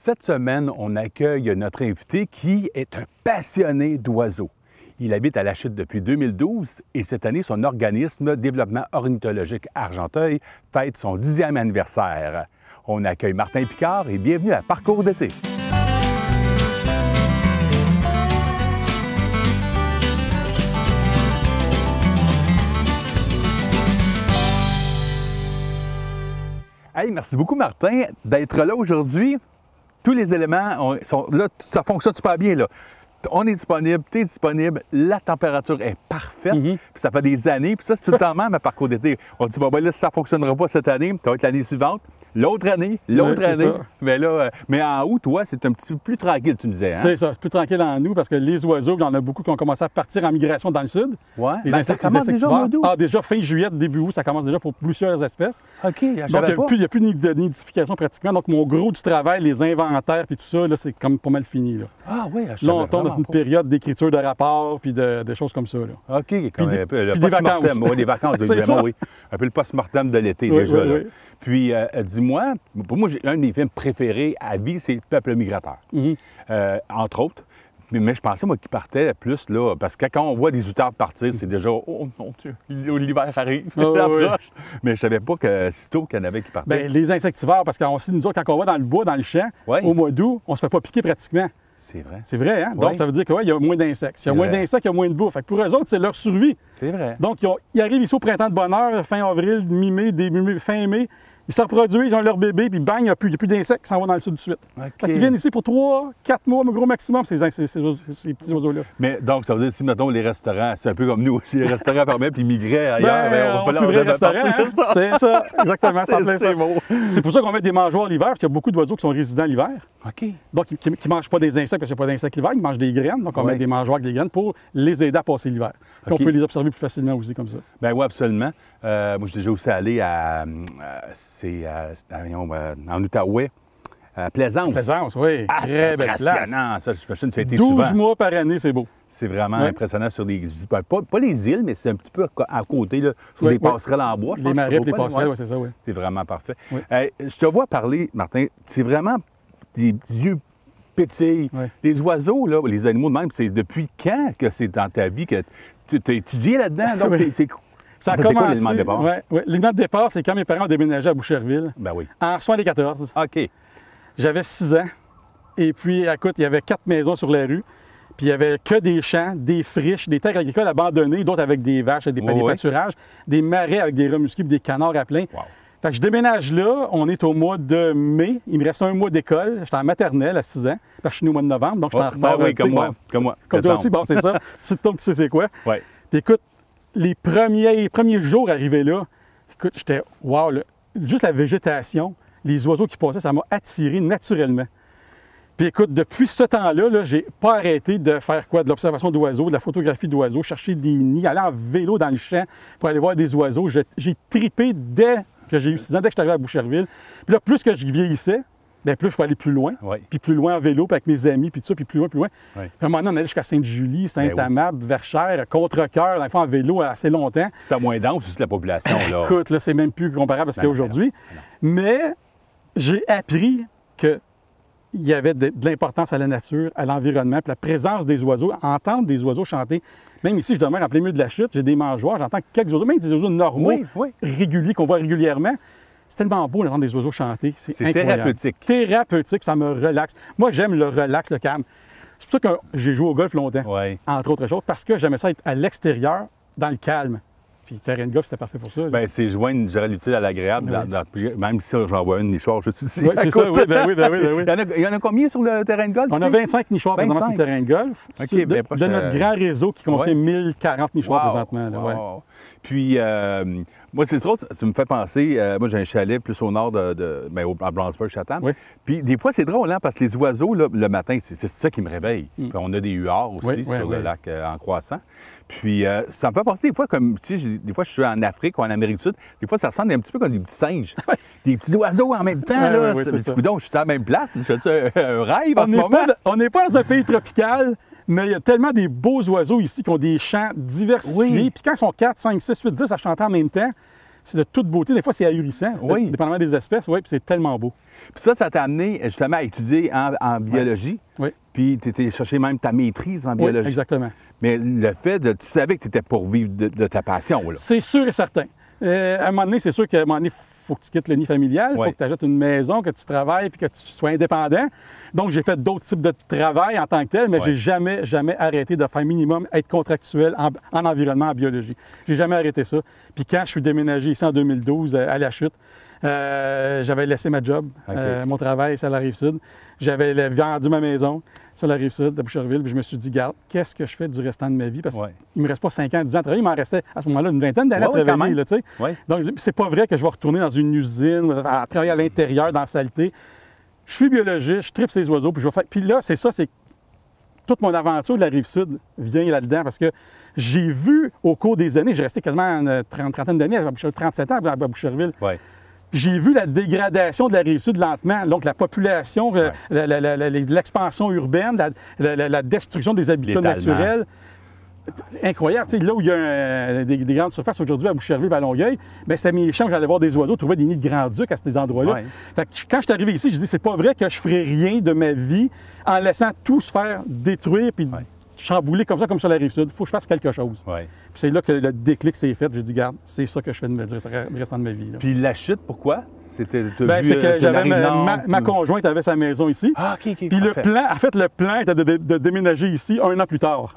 Cette semaine, on accueille notre invité qui est un passionné d'oiseaux. Il habite à la Chute depuis 2012 et cette année, son organisme Développement ornithologique Argenteuil fête son 10e anniversaire. On accueille Martin Picard et bienvenue à Parcours d'été. Hey, merci beaucoup, Martin, d'être là aujourd'hui. Tous les éléments sont là, ça fonctionne super bien, là. On est disponible, tu es disponible, la température est parfaite, puis ça fait des années, puis ça, c'est tout le temps même à Parcours d'été. On dit, bon, ben là, si ça ne fonctionnera pas cette année, ça va être l'année suivante, l'autre année. Mais là, mais en août, toi, c'est un petit peu plus tranquille, tu me disais. Hein? C'est ça, c'est plus tranquille en août parce que les oiseaux, il y en a beaucoup qui ont commencé à partir en migration dans le sud. Oui, ben, ça commence déjà au mois d'août. Ah, déjà fin juillet, début août, ça commence déjà pour plusieurs espèces. OK, donc, il n'y a plus de nidification pratiquement. Donc, mon gros du travail, les inventaires, puis tout ça, là, c'est comme pas mal fini. Là. Ah oui, là, on tombe dans une période d'écriture de rapports, puis de choses comme ça. Là. OK, comme puis un peu le des vacances. Oui, des vacances, évidemment, oui. Un peu le post-mortem de l'été, déjà. Oui, là. oui. Puis, dis-moi, pour moi, un de mes films préférés à vie, c'est Le Peuple migrateur, entre autres. Mais je pensais, moi, qu'il partait plus, là, parce que quand on voit des outardes partir, c'est déjà, oh mon Dieu, l'hiver arrive, l'approche. Mais je ne savais pas que sitôt qu'il y en avait qui partaient. Bien, les insectivores, parce qu'on sait, nous autres, quand on va dans le bois, dans le champ, au mois d'août, on ne se fait pas piquer pratiquement. C'est vrai. C'est vrai, hein? Donc, ça veut dire qu'il y a moins d'insectes. S'il y a moins d'insectes, il y a moins de bouffe. Fait que pour eux autres, c'est leur survie. C'est vrai. Donc, ils arrivent ici au printemps de bonheur, fin avril, mi-mai, fin mai. Ils se reproduisent, ils ont leur bébé, puis bang, il n'y a plus d'insectes qui s'en vont dans le sud de suite. Okay. Fait qu'ils viennent ici pour 3, 4 mois, le gros maximum, ces petits oiseaux-là. Mais donc, ça veut dire, si, mettons, les restaurants, c'est un peu comme nous aussi, les restaurants fermaient puis migraient ailleurs, on suivrait les restaurants, hein? C'est ça, exactement, c'est bon. C'est pour ça qu'on met des mangeoires l'hiver, puis il y a beaucoup d'oiseaux qui sont résidents l'hiver. OK. Donc, qui ne mangent pas des insectes, parce qu'il n'y a pas d'insectes l'hiver, ils mangent des graines, donc on met des mangeoires avec des graines pour les aider à passer l'hiver. Puis on peut les observer plus facilement aussi comme ça. Bien oui, absolument. Moi, j'ai déjà aussi allé en Outaouais, à Plaisance. Plaisance, oui. Ah, c'est impressionnant, ça. J'imagine que ça a été 12 mois par année, c'est beau. C'est vraiment impressionnant sur des... Pas les îles, mais c'est un petit peu à côté, là, sur des passerelles en bois. Les marais et les passerelles, oui, c'est ça, oui. C'est vraiment parfait. Oui. Je te vois parler, Martin, c'est vraiment des yeux pétillent. Oui. Les oiseaux, là, les animaux de même, c'est depuis quand que c'est dans ta vie que tu as étudié là-dedans? Donc, c'est ça a commencé. L'élément de départ? Oui. L'élément de départ, c'est quand mes parents ont déménagé à Boucherville. Ben oui. En 1974. OK. J'avais 6 ans. Et puis, écoute, il y avait 4 maisons sur la rue. Puis, il n'y avait que des champs, des friches, des terres agricoles abandonnées, d'autres avec des vaches, des pâturages, des marais avec des rats musqués et des canards à plein. Wow. Fait que je déménage là. On est au mois de mai. Il me reste un mois d'école. J'étais en maternelle à 6 ans. Parce que je suis né au mois de novembre. Donc, je suis en retard. Oui, comme moi. Comme toi aussi. Bon, c'est ça. Tu sais c'est quoi. Oui. Puis, écoute, les premiers jours arrivés là, écoute, j'étais, wow, là, juste la végétation, les oiseaux qui passaient, ça m'a attiré naturellement. Puis écoute, depuis ce temps-là, là, j'ai pas arrêté de faire quoi? De l'observation d'oiseaux, de la photographie d'oiseaux, chercher des nids, aller en vélo dans le champ pour aller voir des oiseaux. J'ai tripé dès que j'ai eu 6 ans, dès que je suis arrivé à Boucherville. Puis là, plus que je vieillissais, bien, plus je vais aller plus loin, puis plus loin en vélo, puis avec mes amis, puis tout ça, puis plus loin. Puis à un moment donné, on allait jusqu'à Sainte-Julie, Saint-Amable, Verchères, Contrecoeur, dans fois en vélo assez longtemps. C'était moins dense aussi la population, là. Écoute, là, c'est même plus comparable à ce qu'il y a aujourd'hui. Mais j'ai appris qu'il y avait de l'importance à la nature, à l'environnement, puis la présence des oiseaux, entendre des oiseaux chanter. Même ici, je demeure en plein milieu de la chute, j'ai des mangeoires, j'entends quelques oiseaux, même des oiseaux normaux, réguliers, qu'on voit régulièrement. C'est tellement beau d'entendre des oiseaux chanter. C'est incroyable. Thérapeutique. Thérapeutique, ça me relaxe. Moi, j'aime le relax, le calme. C'est pour ça que j'ai joué au golf longtemps, entre autres choses, parce que j'aimais ça être à l'extérieur, dans le calme. Puis le terrain de golf, c'était parfait pour ça. Bien, c'est joindre l'utile à l'agréable. Même si j'en vois une nichoir juste ici. Oui, c'est ça. Oui, ben oui. Il y en a combien sur le terrain de golf? On a 25 nichoirs présentement sur le terrain de golf. Okay, de notre grand réseau qui contient 1040 nichoirs présentement. Là, Puis, moi, c'est sûr, ça me fait penser, moi, j'ai un chalet plus au nord à Brownsburg-Chatham. Puis, des fois, c'est drôle, hein, parce que les oiseaux, là, le matin, c'est ça qui me réveille. Puis, on a des huards aussi sur le lac en croissant. Puis, ça me fait penser des fois, comme, tu sais, des fois, je suis en Afrique ou en Amérique du Sud, des fois, ça ressemble un petit peu comme des petits singes. Des petits oiseaux en même temps, là. Coudonc, je suis à la même place. Je fais un rêve en ce moment. On n'est pas dans un pays tropical. Mais il y a tellement des beaux oiseaux ici qui ont des chants diversifiés. Puis quand ils sont 4, 5, 6, 8, 10 à chanter en même temps, c'est de toute beauté. Des fois, c'est ahurissant, dépendamment des espèces, puis c'est tellement beau. Puis ça t'a amené justement à étudier en biologie. Oui. Puis tu étais chercher même ta maîtrise en biologie. Oui, exactement. Mais le fait de... Tu savais que tu étais pour vivre de ta passion, là. C'est sûr et certain. À un moment donné, c'est sûr qu'à un moment donné, il faut que tu quittes le nid familial, il faut que tu achètes une maison, que tu travailles puis que tu sois indépendant. Donc, j'ai fait d'autres types de travail en tant que tel, mais j'ai jamais arrêté de faire minimum être contractuel en environnement, en biologie. J'ai jamais arrêté ça. Puis quand je suis déménagé ici en 2012 à la Chute, j'avais laissé ma job, mon travail, c'est à la Rive-Sud. J'avais vendu ma maison sur la Rive-Sud de Boucherville, puis je me suis dit, garde, qu'est-ce que je fais du restant de ma vie? Parce qu'il ne me reste pas 5 ans, 10 ans à travailler, il m'en restait à ce moment-là une vingtaine d'années à travailler. Là, donc, c'est pas vrai que je vais retourner dans une usine, à travailler à l'intérieur, dans la saleté. Je suis biologiste, je tripe ces oiseaux, puis je vais faire. Puis là, c'est ça, c'est toute mon aventure de la Rive-Sud vient là-dedans, parce que j'ai vu au cours des années, j'ai resté quasiment une trentaine d'années, à 37 ans à Boucherville. J'ai vu la dégradation de la Rive-Sud lentement, donc la population, l'expansion urbaine, la destruction des habitats naturels. Incroyable. Tu sais, là où il y a des grandes surfaces aujourd'hui à Boucherville, à Longueuil, bien, c'était mes champs, j'allais voir des oiseaux, trouver des nids de grands-ducs à ces endroits-là. Fait que quand je suis arrivé ici, je dis c'est pas vrai que je ferais rien de ma vie en laissant tout se faire détruire puis chambouler comme ça, comme sur la Rive-Sud. Il faut que je fasse quelque chose. Puis c'est là que le déclic s'est fait. J'ai dit, garde, c'est ça que je fais le restant de ma vie. Là. Puis la Chute, pourquoi? C'était c'est que j'avais ma conjointe avait sa maison ici. Puis le plan était de déménager ici 1 an plus tard.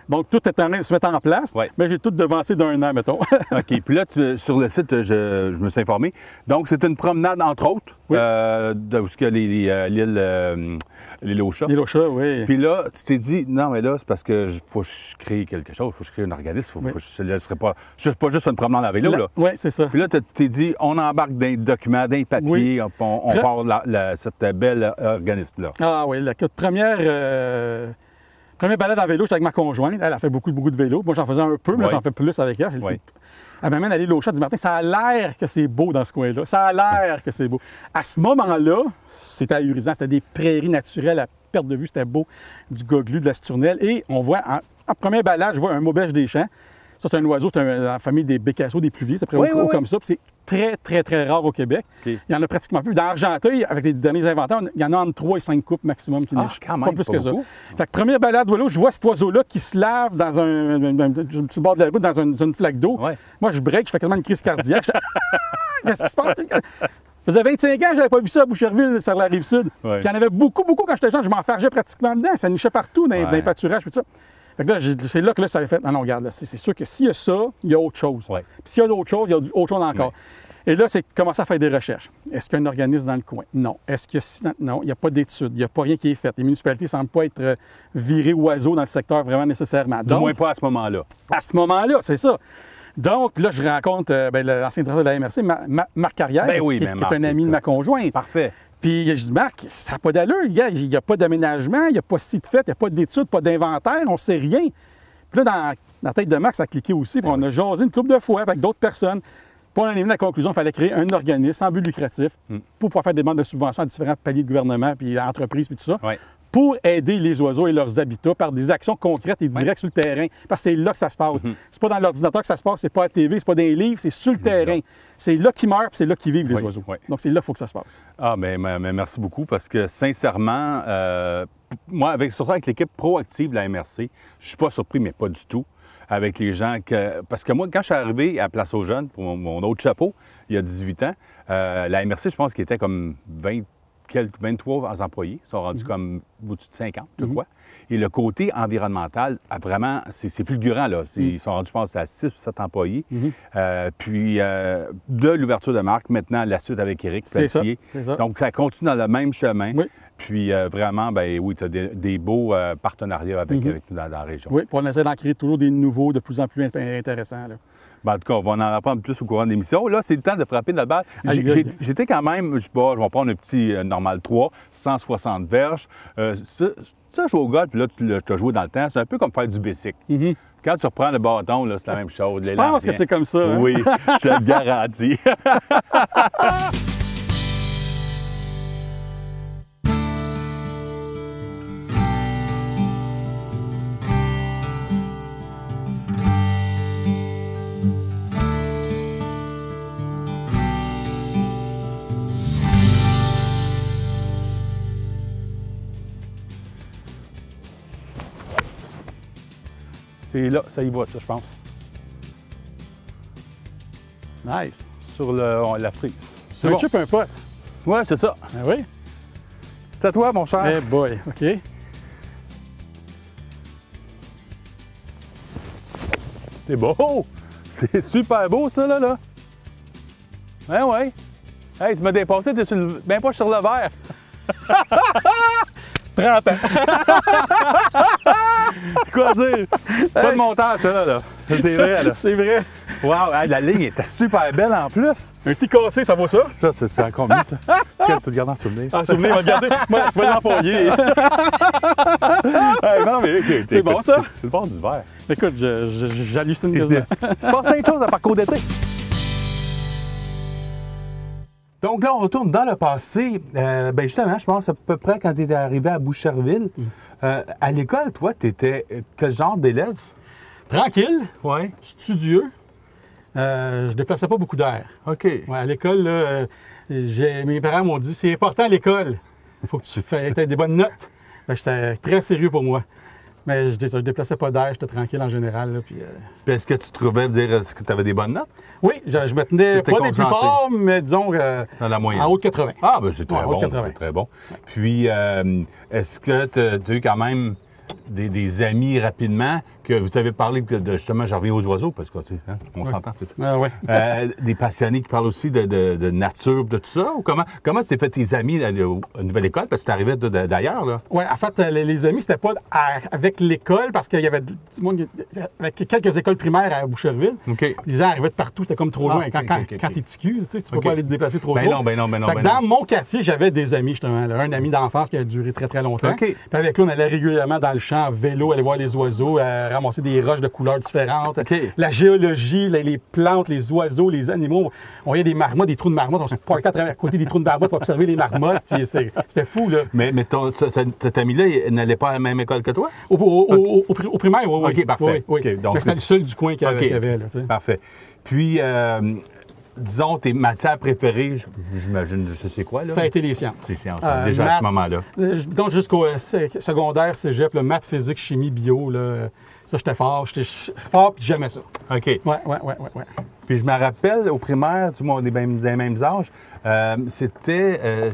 Donc, tout est en train de se mettre en place, mais j'ai tout devancé d'1 an, mettons. OK. Puis là, sur le site, je me suis informé. Donc, c'est une promenade, entre autres, de où il y a l'île aux chats. L'île aux chats, oui. Puis là, tu t'es dit, non, mais là, c'est parce que faut que je crée quelque chose, il faut que je crée un organisme, faut que je ne laisserai pas juste une promenade en vélo, là. Oui, c'est ça. Puis là, tu t'es dit, on embarque dans des documents, dans des papiers, on part cette belle organisme-là. Ah oui, la première balade en vélo, j'étais avec ma conjointe. Elle a fait beaucoup de vélo. Moi, j'en faisais un peu, mais j'en fais plus avec elle. Elle m'amène à l'île aux chats du matin. Ça a l'air que c'est beau dans ce coin-là. Ça a l'air que c'est beau. À ce moment-là, c'était ahurissant. C'était des prairies naturelles à perte de vue. C'était beau. Du goglu, de la sturnelle. Et on voit, en première balade, je vois un maubèche des champs. Ça, c'est un oiseau, c'est dans la famille des bécasseaux, des pluviers. C'est près haut comme ça. Puis c'est très, très, très rare au Québec. Il y en a pratiquement plus. Dans Argenteuil, avec les derniers inventaires, il y en a entre 3 et 5 couples maximum qui nichent. Quand même, pas plus que ça. Fait que première balade, voilà, je vois cet oiseau-là qui se lave sur le bord de la route dans une flaque d'eau. Moi, je break, je fais quasiment une crise cardiaque. Qu'est-ce qui se passe? Ça faisait 25 ans que je n'avais pas vu ça à Boucherville, sur la Rive-Sud. Puis il y en avait beaucoup quand j'étais jeune. Je m'enfargeais pratiquement dedans. Ça nichait partout dans les pâturages et tout ça. Fait que là, c'est là que ça a fait. Non, regarde, c'est sûr que s'il y a ça, il y a autre chose. Puis s'il y a d'autres choses, il y a autre chose encore. Et là, c'est commencer à faire des recherches. Est-ce qu'il y a un organisme dans le coin? Non. Est-ce que non, il n'y a pas d'études, il n'y a pas rien qui est fait. Les municipalités ne semblent pas être virées oiseaux dans le secteur vraiment nécessairement. Du moins pas à ce moment-là. À ce moment-là, c'est ça. Donc, là, je rencontre l'ancien directeur de la MRC, Marc Carrière, qui est un ami de ma conjointe. Parfait. Puis je dis, Marc, ça n'a pas d'allure, il n'y a pas d'aménagement, il n'y a pas de fait, il n'y a pas d'études, pas d'inventaire, on ne sait rien. Puis là, dans la tête de Marc, ça a cliqué aussi, puis on a jasé une couple de fois avec d'autres personnes. Puis on en est venu à la conclusion qu'il fallait créer un organisme sans but lucratif pour pouvoir faire des demandes de subventions à différents paliers de gouvernement, puis entreprises, puis tout ça, pour aider les oiseaux et leurs habitats par des actions concrètes et directes sur le terrain. Parce que c'est là que ça se passe. C'est pas dans l'ordinateur que ça se passe, c'est pas à la TV, c'est pas dans les livres, c'est sur le terrain. C'est là qu'ils meurent, puis c'est là qu'ils vivent, les oiseaux. Donc c'est là qu'il faut que ça se passe. Ah, mais merci beaucoup, parce que sincèrement, moi, surtout avec l'équipe proactive de la MRC, je suis pas surpris, mais pas du tout, avec les gens parce que moi, quand je suis arrivé à Place aux Jeunes, pour mon autre chapeau, il y a 18 ans, la MRC, je pense qu'il était comme 23 employés, ils sont rendus comme au-dessus de 50, je crois. Et le côté environnemental, vraiment, c'est fulgurant, là. Ils sont rendus, je pense, à 6 ou 7 employés. Puis, de l'ouverture de marque, maintenant, la suite avec Éric Pelletier. Donc, ça continue dans le même chemin. Puis, vraiment, ben oui, tu as des beaux partenariats avec nous dans la région. Oui, puis on essaie d'en créer toujours des nouveaux, de plus en plus intéressants, là. Ben, en tout cas, on va en apprendre plus au courant de l'émission. Là, c'est le temps de frapper notre balle. J'étais quand même, je vais prendre un petit normal 3, 160 verges. Ça, jouer au golf, là, tu as joué dans le temps, c'est un peu comme faire du bicycle. Quand tu reprends le bâton, là, c'est la même chose. Je pense que c'est comme ça. Hein? Oui, je te le garantis. c'est là, ça y va, ça, je pense. Nice. Sur la frise. C'est un chip, un pot. Ouais, c'est ça. Ah oui? C'est à toi, mon cher. Eh boy, OK. C'est beau! C'est super beau, ça, là. Ouais, ouais. Hey, tu m'as dépassé, t'es même pas sur le verre. 30 ans. Quoi dire? Pas de montage, ça, là. C'est vrai, là. C'est vrai. Wow, hey, la ligne était super belle en plus. Un petit cassé, ça vaut ça? Ça, c'est à combien, ça? Quel peut te garder en souvenir? Ah, souvenir, on va le garder. Moi, je vais l'employer. Hey, non, mais écoute, C'est bon, ça? C'est le bord du verre. Écoute, j'hallucine quasiment. C'est pas plein de choses à parcours d'été. Donc là, on retourne dans le passé. Ben justement, je pense à peu près quand tu étais arrivé à Boucherville. À l'école, toi, tu étais quel genre d'élève? Tranquille, Oui. studieux. Je déplaçais pas beaucoup d'air. OK. Ouais, à l'école, là, mes parents m'ont dit c'est important à l'école. Il faut que tu aies des bonnes notes. C'était très sérieux pour moi. Mais je déplaçais pas d'air, j'étais tranquille en général. Là, puis est-ce que tu trouvais dire que tu avais des bonnes notes? Oui, je me tenais pas des plus forts, mais disons dans la moyenne. En haut de 80. Ah, ben c'est très bon. 80. C'est très bon. Puis, est-ce que tu as eu quand même des amis rapidement que vous avez parlé de justement, j'en reviens aux oiseaux, parce que, tu sais, hein, on s'entend, c'est ça. Ah, ouais. Des passionnés qui parlent aussi de nature, de tout ça? Ou comment tu t'es fait tes amis à la nouvelle école? Parce que tu arrivais d'ailleurs, là. Oui, en fait, les amis, c'était pas avec l'école, parce qu'il y avait du monde, avec quelques écoles primaires à Boucherville. OK. Les gens arrivaient de partout, c'était comme trop loin. OK, Quand t'es ticu, tu peux pas aller te déplacer trop ben tôt. Non, ben non, ben non, ben dans non. mon quartier, j'avais des amis, justement. Là, un ami d'enfance qui a duré très, très longtemps. OK. Puis avec lui, on allait régulièrement dans le champ en vélo, aller voir les oiseaux, ramasser des roches de couleurs différentes. OK. La géologie, les plantes, les oiseaux, les animaux. On voyait des marmottes, des trous de marmottes. On se parquait à côté des trous de marmottes pour observer les marmottes. Puis c'était fou, là. Mais cet ami-là, il n'allait pas à la même école que toi? Au primaire, oui. OK, parfait. Oui. OK, donc mais c'était le seul du coin qu'il y avait. Là, parfait. Puis, disons, tes matières préférées, j'imagine, je sais quoi, là? Ça a été les sciences. Les sciences, déjà à ce moment-là. Donc, jusqu'au secondaire, cégep, le maths, physique, chimie, bio, là, ça, j'étais fort. J'étais fort, puis j'aimais ça. OK. Ouais. Puis je me rappelle, au primaire, du moins, on est des mêmes âges, c'était...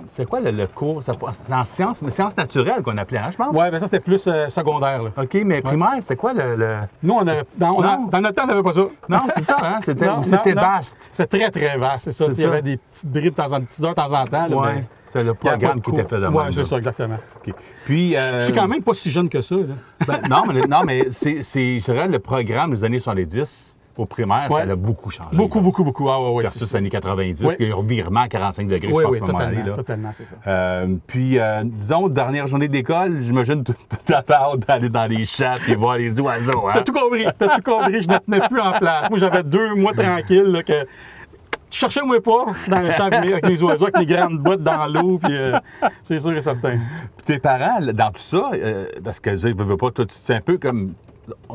c'est quoi le cours? C'est en sciences, mais sciences naturelles qu'on appelait, hein, je pense? Oui, bien ça, c'était plus secondaire. Là. OK, mais primaire, c'est quoi le... Nous, dans notre temps, on n'avait pas ça. Non, c'est ça, hein? C'était vaste. C'était très, très vaste, c'est ça. Il y avait des petites bribes, petites heures de temps en temps. Oui, c'est le programme qui était fait de même. Oui, c'est ça, exactement. OK. Puis... Je suis quand même pas si jeune que ça. Là. Non, mais c'est vrai, le programme des années 70... Au primaire, ça a beaucoup changé. Beaucoup. Ah, ouais, versus les années 90, il y a un revirement à 45 degrés, je pense, à ce moment-là. Totalement, c'est ça. Puis, disons, dernière journée d'école, j'imagine tout à part d'aller dans les chats et voir les oiseaux. Hein? T'as tout compris. Je ne tenais plus en place. Moi, j'avais 2 mois tranquilles là, que... Cherchez-moi pas dans le champ avec les oiseaux, avec les grandes bottes dans l'eau, puis c'est sûr et certain. Puis tes parents, dans tout ça, parce que je veux pas, c'est un peu comme...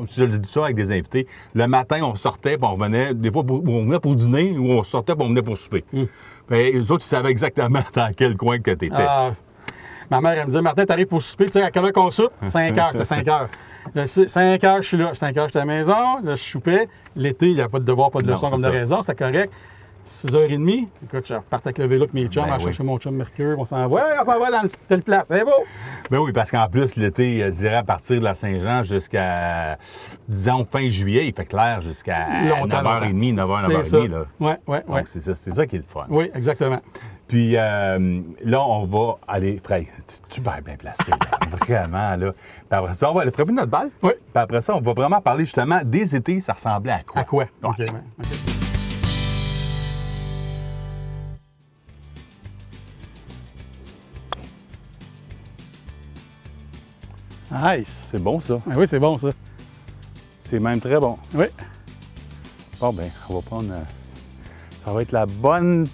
Je dis ça avec des invités. Le matin, on sortait, puis on revenait. Des fois, on venait pour dîner, ou on sortait, puis on venait pour souper. Puis les autres, ils savaient exactement dans quel coin que tu étais. Ma mère, elle me disait, Martin, t'arrives pour souper, tu sais, à quelle heure qu'on soupe? 5 heures, c'est 5 heures. Là, 5 heures, je suis là. 5 heures, j'étais à la maison. Là, je soupais. L'été, il n'y a pas de devoir, pas de leçon comme de raison. C'était correct. 6h30. Écoute, je repartais avec le vélo avec mes chums, à chercher mon chum Mercure. On s'en va dans telle place. C'est beau! Ben oui, parce qu'en plus, l'été, je dirais à partir de la Saint-Jean jusqu'à, disons, fin juillet, il fait clair jusqu'à 9h30, 9h30. Oui. Donc, c'est ça qui est le fun. Oui, exactement. Puis là, on va aller... Tu es bien placé, là. Vraiment, là. Puis après ça, on va aller frapper notre balle. Oui. Puis après ça, on va vraiment parler justement des étés, ça ressemblait à quoi? À quoi? Ouais. OK. Nice. C'est bon, ça. Ah oui, c'est bon, ça. C'est même très bon. Oui. Bon, ben, on va prendre... ça va être la bonne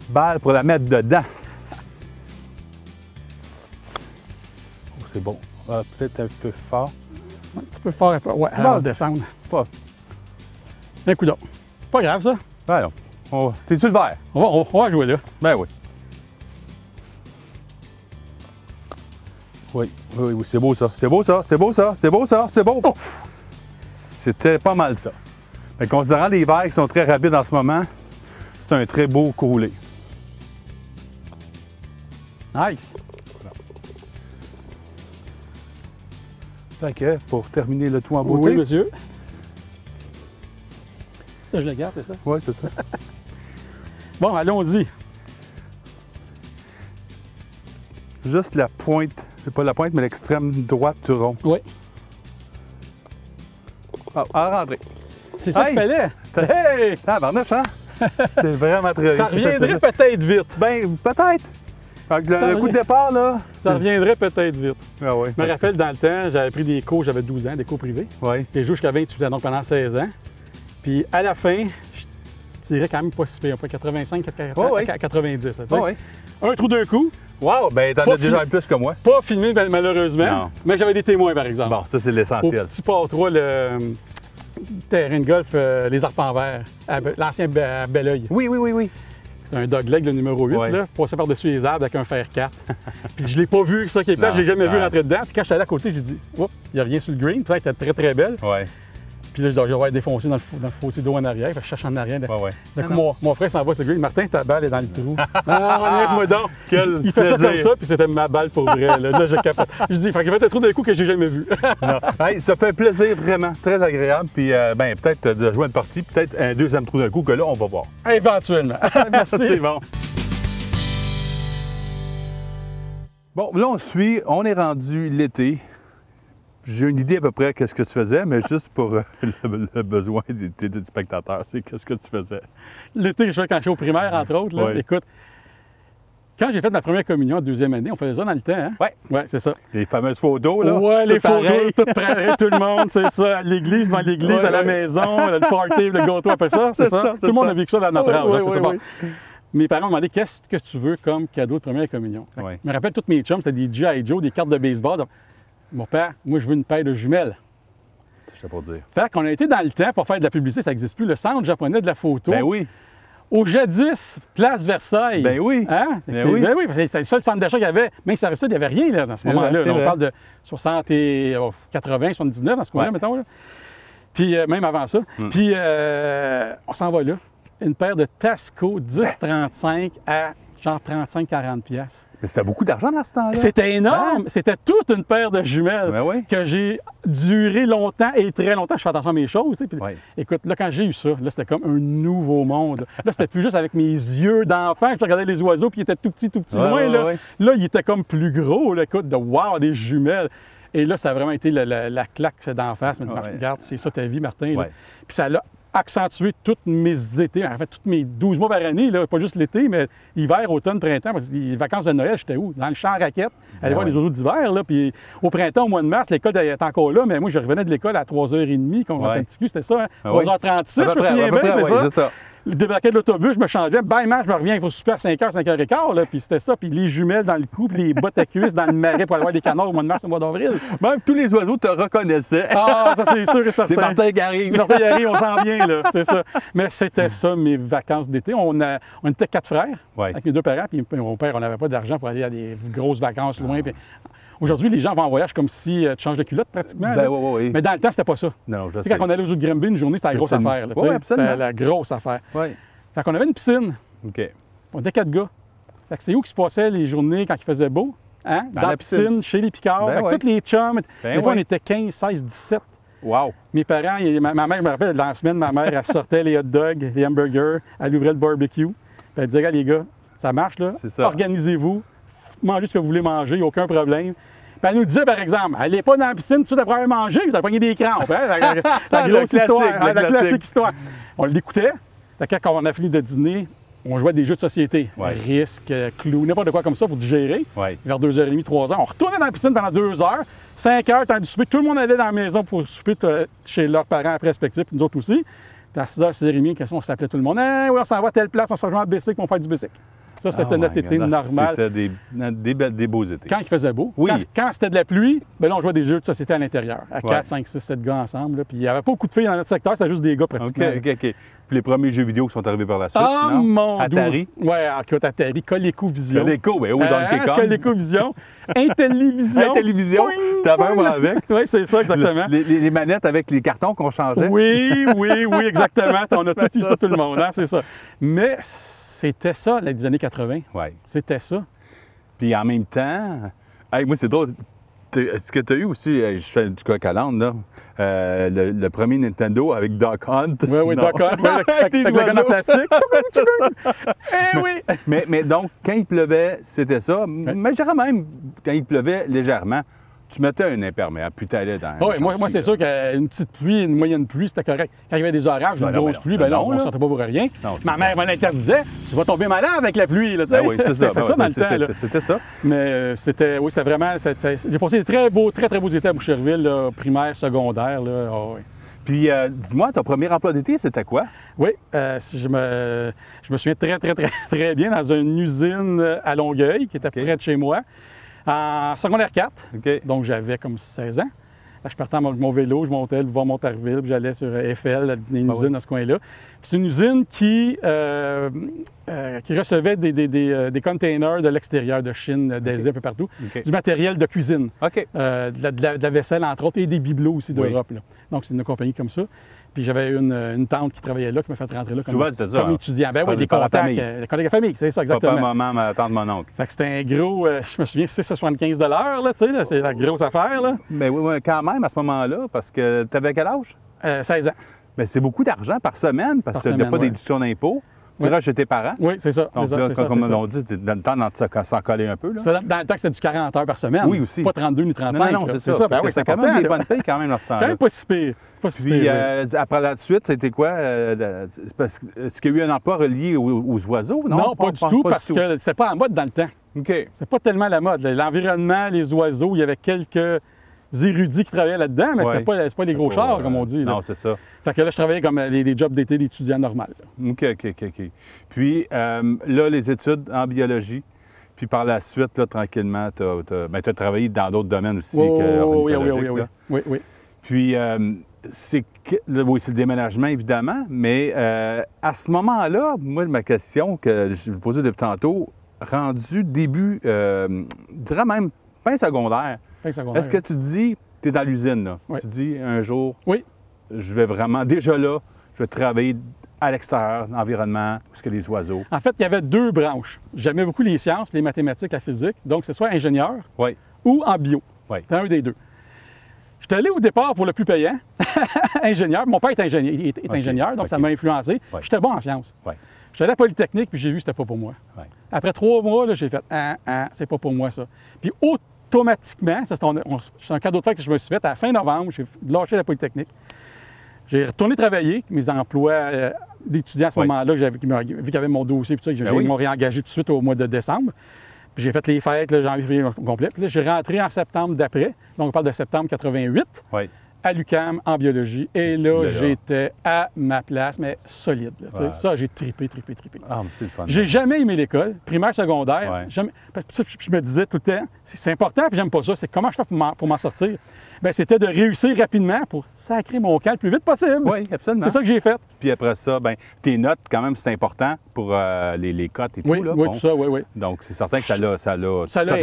balle pour la mettre dedans. Oh, c'est bon. Peut-être un peu fort. Un petit peu fort, ouais, elle va descendre. Pas. Un coup d'eau. Pas grave, ça. Ben non. T'es-tu le vert? On va jouer là. Ben oui. Oui, c'est beau ça. C'est beau. Oh! c'était pas mal ça. Mais considérant les verres qui sont très rapides en ce moment, c'est un très beau coulé. Nice! Fait que, pour terminer le tout en beauté... Oui, monsieur. Là, je le garde, c'est ça? Oui, c'est ça. Bon, allons-y. Juste la pointe, pas la pointe, mais l'extrême droite du rond. Oui. Ah, à rentrer. C'est ça qu'il fallait. Hey! Ah, barnouche, hein? C'est vraiment très Ça reviendrait peut-être vite. Ben, peut-être. Le coup de départ, là... Ça reviendrait peut-être vite. Ah oui. Je me rappelle, dans le temps, j'avais pris des cours, j'avais 12 ans, des cours privés. Oui. J'ai joué jusqu'à 28 ans, donc pendant 16 ans. Puis à la fin, je tirais quand même pas si pire, 85, 90. Tu sais. Oui. Un trou d'un coup. Wow, ben t'en as déjà plus que moi. Pas filmé, malheureusement. Non. Mais j'avais des témoins, par exemple. Bon, ça, c'est l'essentiel. Au petit port 3, le terrain de golf, les Arpents Verts, l'ancien à Belleuil. Oui. C'est un dogleg, le numéro 8, là, passé par-dessus les arbres avec un fer 4. Puis je l'ai pas vu, ça qui est plat, je l'ai jamais vu rentrer dedans. Puis quand j'étais allé à côté, j'ai dit, il n'y a rien sur le green. Puis elle était très, très belle. Ouais. Puis là, je vais être défoncé dans le fossé d'eau en arrière. Fait que je cherche en arrière. D'un coup, mon frère s'en va sur le green. Martin, ta balle est dans le trou. Laisse-moi donc. Il fait ça comme ça, puis c'était ma balle pour vrai. Là, je capote. Je dis, fait qu'il fait un trou d'un coup que j'ai jamais vu. Hey, ça fait plaisir, vraiment. Très agréable. Puis, ben, peut-être de jouer une partie, peut-être un deuxième trou d'un coup, que là, on va voir. Éventuellement. Merci. C'est bon. Bon, là, on est rendu l'été. J'ai une idée à peu près qu'est-ce que tu faisais, mais juste pour le besoin des spectateurs, c'est qu'est-ce que tu faisais? L'été, je fais quand je suis au primaire, entre autres. Là, écoute, quand j'ai fait ma première communion en deuxième année, on faisait ça dans le temps, hein? Oui, c'est ça. Les fameuses photos, là. Oui, les photos, tout pareil, tout le monde, c'est ça. À l'église, dans l'église, à la maison, le party, le gâteau après ça, c'est ça. Tout le monde a vécu ça dans notre âge, c'est bon. Mes parents m'ont demandé qu'est-ce que tu veux comme cadeau de première communion. Je me rappelle, tous mes chums, c'était des G.I. Joe, des cartes de baseball. Donc, mon père, moi, je veux une paire de jumelles. C'est ça pour dire. Fait qu'on a été dans le temps pour faire de la publicité, ça n'existe plus, le centre japonais de la photo. Ben oui. Au jadis, place Versailles. Ben oui. Hein? Ben oui. Ben oui, parce que c'est le seul centre d'achat qu'il y avait. Même si ça restait, il n'y avait rien là, dans ce moment-là. On parle de 60 et 80, 79 dans ce coin-là, mettons. Là. Puis même avant ça. Puis on s'en va là. Une paire de Tasco 10-35 à genre 35-40$. Mais c'était beaucoup d'argent dans ce temps-là. C'était énorme. C'était toute une paire de jumelles que j'ai duré longtemps et très longtemps. Je fais attention à mes choses. Puis, écoute, là, quand j'ai eu ça, là, c'était comme un nouveau monde. Là, c'était plus juste avec mes yeux d'enfant que je regardais les oiseaux, puis ils étaient tout petits, loin. Là, ils étaient comme plus gros. Là, écoute, de wow, des jumelles. Et là, ça a vraiment été la claque d'en face. Je me dis, regarde, c'est ça ta vie, Martin. Puis ça l'a accentuer tous mes étés, en fait, tous mes 12 mois par année, là, pas juste l'été, mais hiver, automne, printemps. Les vacances de Noël, j'étais où? Dans le champ à raquettes, aller voir les oiseaux d'hiver. Puis au printemps, au mois de mars, l'école était encore là, mais moi, je revenais de l'école à 3h30, quand on était un petit cul, c'était ça, hein? 3h36, je me souviens bien, c'est ça. Je débarquais de l'autobus, je me changeais, bye, je me reviens pour souper à 5h, 5h15, là, puis c'était ça, puis les jumelles dans le cou, puis les bottes à cuisse dans le marais pour aller voir des canards au mois de mars, au mois d'avril. Même tous les oiseaux te reconnaissaient. Ah, ça c'est sûr et certain. C'est Martin Garry. Martin Garry, on s'en vient, là, c'est ça. Mais c'était ça, mes vacances d'été. On était 4 frères, avec mes 2 parents, puis mon père, on n'avait pas d'argent pour aller à des grosses vacances loin. Puis aujourd'hui, les gens vont en voyage comme si tu changes de culotte pratiquement. Mais dans le temps, c'était pas ça. Non, je sais. Quand on allait aux eaux de Granby, une journée, c'était la grosse affaire. Oui, absolument. C'était la grosse affaire. Oui. Fait qu'on avait une piscine. OK. On était 4 gars. Fait que c'est où qui se passaient les journées quand il faisait beau? Hein? Dans la piscine, chez les Picards. Fait que tous les chums. Des fois, on était 15, 16, 17. Wow! Mes parents, ma mère, je me rappelle, dans la semaine, ma mère, elle sortait les hot dogs, les hamburgers, elle ouvrait le barbecue. Puis elle disait, regarde les gars, ça marche là, organisez-vous, mangez ce que vous voulez manger, il n'y a aucun problème. Puis elle nous disait, par exemple, allez pas dans la piscine tout de suite après avoir mangé, vous allez prendre des crampes. Hein? La grosse histoire, la classique histoire. On l'écoutait. Quand on a fini de dîner, on jouait à des jeux de société. Risque, clou, n'importe quoi comme ça pour digérer. Vers 2h30, 3h. On retournait dans la piscine pendant 2 heures. 5 heures, temps du souper. Tout le monde allait dans la maison pour souper chez leurs parents après respectifs, puis nous autres aussi. Puis à 6h, 6h30, on s'appelait tout le monde. Hey, oui, on s'en va à telle place, on se rejoint à Bessic, on va faire du Bessic. Ça, c'était notre été normal. C'était des beaux étés. Quand il faisait beau. Quand c'était de la pluie, bien là, on jouait à des jeux de société à l'intérieur. À 4, 5, 6, 7 gars ensemble. Là. Puis il n'y avait pas beaucoup de filles dans notre secteur, c'était juste des gars pratiquement. OK. Puis les premiers jeux vidéo qui sont arrivés par la suite, mon Atari? Oui, Atari, ColecoVision. Coleco, ben oui, dans le ColecoVision. Intellivision. Intellivision, t'avais un avec. Oui, c'est ça, exactement. Les manettes avec les cartons qu'on changeait. Oui, exactement. On a tout eu ça, tout le monde, hein, c'est ça. Mais c'était ça, les années 80. Oui. C'était ça. Puis en même temps, hey, moi, c'est drôle. Ce que tu as eu aussi, je fais du coq à l'âne, là, le premier Nintendo avec Duck Hunt. Oui, Duck Hunt, avec le gun en plastique. Eh oui! Mais donc, quand il pleuvait, c'était ça. Mais je dirais même, quand il pleuvait légèrement, tu mettais un imperméable, puis tu allais dans oui, moi, c'est sûr qu'une petite pluie, une moyenne pluie, c'était correct. Quand il y avait des orages, une grosse pluie, ben non, on ne sortait pas pour rien. Non, ma mère me l'interdisait. Tu vas tomber malade avec la pluie, là, tu sais. Oui, c'est ça. C'était ça dans le temps. C'était ça. Mais c'était vraiment... J'ai passé des très beaux étés à Boucherville, là, primaire, secondaire, là. Oh, oui. Puis, dis-moi, ton premier emploi d'été, c'était quoi? Oui, je me souviens très bien dans une usine à Longueuil, qui était près de chez moi. En secondaire 4, donc j'avais comme 16 ans. Là, je partais avec mon vélo, je montais voir Montarville, puis j'allais sur Eiffel, une usine dans ce coin-là. C'est une usine qui recevait des containers de l'extérieur, de Chine, d'Asie, un peu partout, du matériel de cuisine, de la vaisselle, entre autres, et des bibelots aussi d'Europe. Donc, c'est une compagnie comme ça. Puis j'avais une tante qui travaillait là, qui m'a fait rentrer là comme étudiant. Ben oui, des contacts, les collègues de famille, c'est ça, exactement. Papa, maman, ma tante, mon oncle. Fait que c'était un gros, je me souviens, 6,75 $, là, tu sais, c'est la grosse affaire, là. Mais oui, quand même, à ce moment-là, parce que tu avais quel âge? 16 ans. Mais c'est beaucoup d'argent par semaine, parce que tu n'as pas d'édition d'impôt. Tu diras chez tes parents. Oui, c'est ça. Donc là, comme on dit, c'était dans le temps de s'en coller un peu. Dans le temps que c'était du 40 heures par semaine. Oui, aussi. Pas 30 ni 35. Non, c'est ça. Ben oui, c'était quand même des bonnes payes quand même dans ce temps-là. Quand même pas si pire. Puis après la suite, c'était quoi? Est-ce qu'il y a eu un emploi relié aux oiseaux? Non, pas du tout, parce que c'était pas en mode dans le temps. OK. C'est pas tellement la mode. L'environnement, les oiseaux, il y avait quelques érudits qui travaillaient là-dedans, mais c'était pas les gros chars, comme on dit. Non, c'est ça. Fait que là, je travaillais comme les jobs d'été d'étudiant normal. OK. Puis là, les études en biologie. Puis par la suite, là, tranquillement, tu as travaillé dans d'autres domaines aussi que Oui. Puis c'est le déménagement, évidemment, mais à ce moment-là, moi, ma question que je vous posais depuis tantôt, rendu début, je dirais même fin secondaire. Est-ce que tu dis, tu es dans l'usine, là, tu dis un jour, je vais vraiment, déjà là, je vais travailler à l'extérieur, dans l'environnement, parce que les oiseaux. En fait, il y avait deux branches. J'aimais beaucoup les sciences, les mathématiques, la physique. Donc, c'est soit ingénieur ou en bio. C'était un des deux. J'étais allé au départ pour le plus payant, ingénieur. Mon père est ingénieur, donc ça m'a influencé. J'étais bon en sciences. J'étais allé à Polytechnique, puis j'ai vu que c'était pas pour moi. Après 3 mois, là, j'ai fait « c'est pas pour moi, ça ». Puis automatiquement, c'est un cadeau de fête que je me suis fait, à la fin novembre, j'ai lâché la Polytechnique. J'ai retourné travailler, mes emplois d'étudiant à ce moment-là, vu qu'il y avait mon dossier, puis ça, ils m'ont réengagé tout de suite au mois de décembre. Puis j'ai fait les fêtes, janvier, février complet. Puis là, j'ai rentré en septembre d'après, donc on parle de septembre 88, à l'UQAM en biologie. Et là, j'étais à ma place, mais solide. Là, ça, j'ai tripé. Ah, mais c'est le fun. J'ai jamais aimé l'école, primaire, secondaire. Jamais... Je me disais tout le temps, c'est important, puis j'aime pas ça, c'est comment je fais pour m'en sortir. Bien, c'était de réussir rapidement pour sacrer mon camp le plus vite possible. Oui, absolument. C'est ça que j'ai fait. Puis après ça, bien, tes notes, quand même, c'est important pour les cotes et tout. Là. Oui, tout ça, oui. Donc, c'est certain que ça l'a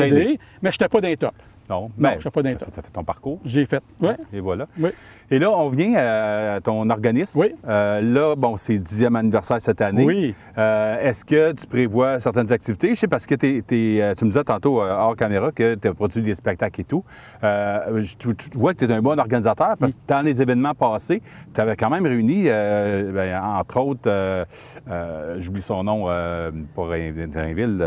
aidé, mais je n'étais pas d'un top. Non, je n'étais pas d'un top. Tu as fait ton parcours. J'ai fait, oui. Et voilà. Oui. Et là, on vient à ton organisme. Oui. Là, bon, c'est le 10e anniversaire cette année. Oui. Est-ce que tu prévois certaines activités? Je sais parce que tu me disais tantôt, hors caméra, que tu as produit des spectacles et tout. Tu vois que tu es un bon organisateur parce que dans les événements passés, tu avais quand même réuni, entre autres, j'oublie son nom pour Drainville.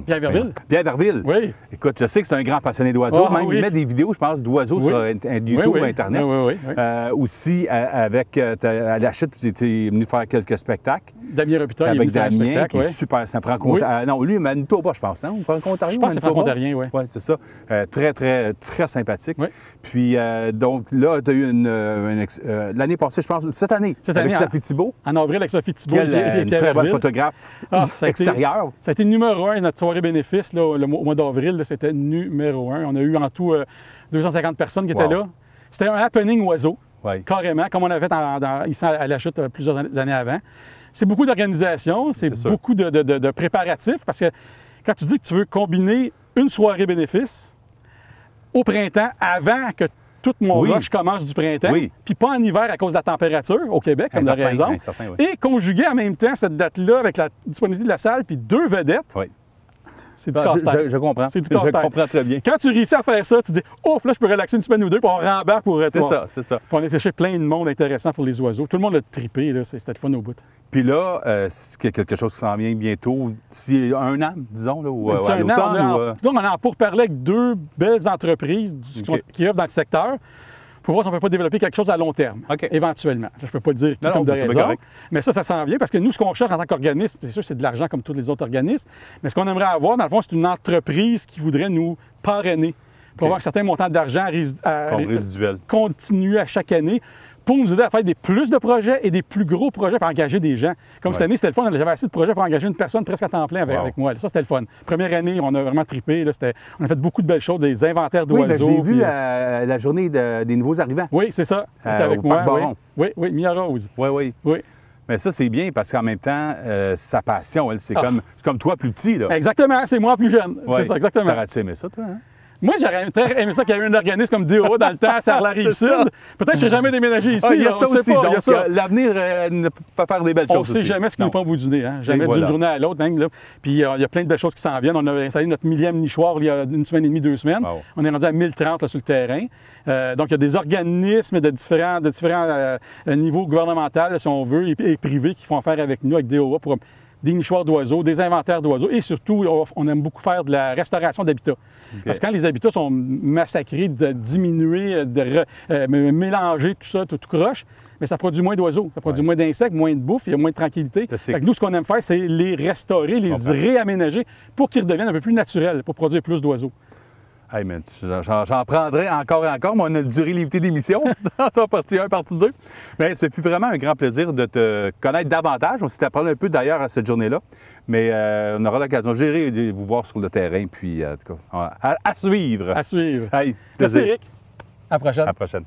Pierre Verville. Pierre Verville. Oui. Écoute, je sais que c'est un grand passionné d'oiseaux. Même il met des vidéos, je pense, d'oiseaux sur YouTube, Internet. Oui. Aussi, avec à la chute, tu étais venu faire quelques spectacles. Damien Robitaille, avec Damien, qui est super sympa. Non, lui, Manitoba, je pense. Hein? Franco-Ontario, je pense que c'est Franco-Ontarien, oui. Oui, c'est ça. Très sympathique. Oui. Puis, donc, là, tu as eu l'année passée, je pense, cette année, avec Sophie Thibault. En avril, avec Sophie Thibault. Une très bonne photographe extérieure. Ça a été numéro 1, notre soirée bénéfice, là, au mois d'avril. C'était numéro 1. On a eu en tout 250 personnes qui étaient là. C'était un happening oiseau, carrément, comme on avait fait ici à la chute plusieurs années avant. C'est beaucoup d'organisation, c'est beaucoup de préparatifs, parce que quand tu dis que tu veux combiner une soirée bénéfice au printemps, avant que tout mon rush commence du printemps, puis pas en hiver à cause de la température au Québec, comme de raison. Et conjuguer en même temps cette date-là avec la disponibilité de la salle, puis 2 vedettes. C'est du casse-tête. Je comprends. C'est du casse-tête. Je comprends très bien. Quand tu réussis à faire ça, tu dis « Ouf, là, je peux relaxer une semaine ou deux, puis on rembarque pour C'est ça, c'est ça. Puis on a fait plein de monde intéressant pour les oiseaux. Tout le monde a trippé, là. C'était le fun au bout. Puis là, c'est quelque chose qui s'en vient bientôt, d'ici 1 an, disons, là, ou à l'automne. Donc, on en a pour parler avec 2 belles entreprises qui œuvrent dans le secteur, pour voir si on ne peut pas développer quelque chose à long terme, éventuellement. Je ne peux pas le dire comme de raison, mais ça s'en vient parce que nous, ce qu'on cherche en tant qu'organisme, c'est sûr c'est de l'argent comme tous les autres organismes, mais ce qu'on aimerait avoir, dans le fond, c'est une entreprise qui voudrait nous parrainer pour avoir un certain montant d'argent résiduel continu à chaque année pour nous aider à faire plus de projets et des plus gros projets pour engager des gens. Comme cette année, c'était le fun, j'avais assez de projets pour engager une personne presque à temps plein avec moi. Ça, c'était le fun. Première année, on a vraiment trippé. Là, on a fait beaucoup de belles choses, des inventaires d'oiseaux. Oui, j'ai vu la journée des nouveaux arrivants. Oui, c'est ça. Avec moi. Oui, Mia Rose. Oui. Mais ça, c'est bien parce qu'en même temps, sa passion, elle, c'est comme toi plus petit. Là. Exactement, c'est moi plus jeune. C'est ça, exactement. T'aurais-tu aimé ça, toi? Hein? Moi, j'aurais aimé ça qu'il y ait eu un organisme comme DOA dans le temps, ça la Rive-Sud. Peut-être que je ne serais jamais déménagé ici. Il y a ça aussi. Donc, l'avenir ne peut pas faire des belles choses. On ne sait jamais ce qui nous prend au bout du nez. Hein? Jamais d'une journée à l'autre. Même, là. Puis il y a plein de belles choses qui s'en viennent. On a installé notre 1000e nichoir il y a 1 semaine et demie, 2 semaines. Wow. On est rendu à 1030 là, sur le terrain. Donc, il y a des organismes de différents niveaux gouvernementaux, si on veut, et privés qui font affaire avec nous, avec DOA, pour des nichoirs d'oiseaux, des inventaires d'oiseaux et surtout, on aime beaucoup faire de la restauration d'habitats. Parce que quand les habitats sont massacrés, diminués, mélangés, tout ça, tout croche, mais ça produit moins d'oiseaux, ça produit moins d'insectes, moins de bouffe, il y a moins de tranquillité. Fait que nous, ce qu'on aime faire, c'est les restaurer, les réaménager pour qu'ils redeviennent un peu plus naturels, pour produire plus d'oiseaux. Hey, man, j'en prendrai encore et encore, mais on a une durée limitée d'émission, c'est partie 1, partie 2. Mais ce fut vraiment un grand plaisir de te connaître davantage. On s'est appris un peu d'ailleurs à cette journée-là, mais on aura l'occasion de vous voir sur le terrain, puis en tout cas, à suivre. À suivre. Hey, merci, Eric. À la prochaine. À la prochaine.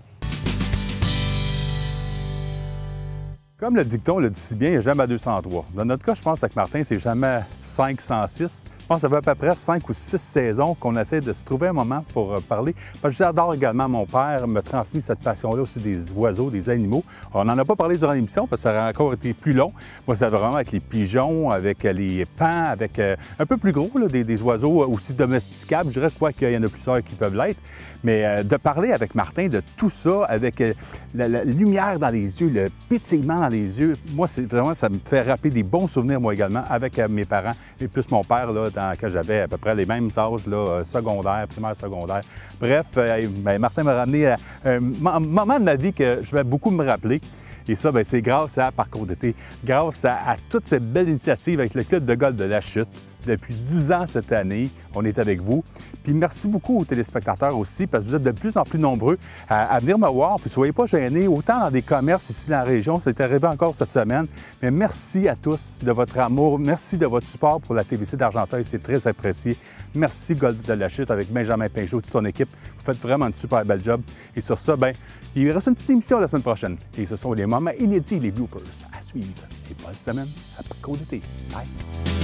Comme le dicton le dit si bien, il n'y a jamais 203. Dans notre cas, je pense avec Martin, c'est jamais 506. Je pense que ça fait à peu près 5 ou 6 saisons qu'on essaie de se trouver un moment pour parler. Parce que j'adore également, mon père m'a transmis cette passion-là aussi des oiseaux, des animaux. On n'en a pas parlé durant l'émission parce que ça aurait encore été plus long. Moi, c'est vraiment avec les pigeons, avec les pans, avec un peu plus gros, là, des oiseaux aussi domesticables. Je dirais quoi qu'il y en a plusieurs qui peuvent l'être. Mais de parler avec Martin de tout ça, avec la lumière dans les yeux, le pétillement dans les yeux, moi, c'est vraiment, ça me fait rappeler des bons souvenirs, moi également, avec mes parents et plus mon père, là, quand j'avais à peu près les mêmes âges, là, secondaire, primaire, secondaire. Bref, Martin m'a ramené à un moment de ma vie que je vais beaucoup me rappeler. Et ça, c'est grâce à Parcours d'été, grâce à toutes ces belles initiatives avec le club de golf de La Chute. Depuis 10 ans cette année, on est avec vous. Puis merci beaucoup aux téléspectateurs aussi, parce que vous êtes de plus en plus nombreux à venir me voir. Puis soyez pas gênés, autant dans des commerces ici dans la région, c'est arrivé encore cette semaine. Mais merci à tous de votre amour, merci de votre support pour la TVC d'Argenteuil, c'est très apprécié. Merci Golf de La Chute avec Benjamin Pinjot et toute son équipe. Vous faites vraiment une super belle job. Et sur ça, il reste une petite émission la semaine prochaine. Et ce sont les moments inédits, les bloopers à suivre. Et bonne semaine à Parcours d'été. Bye!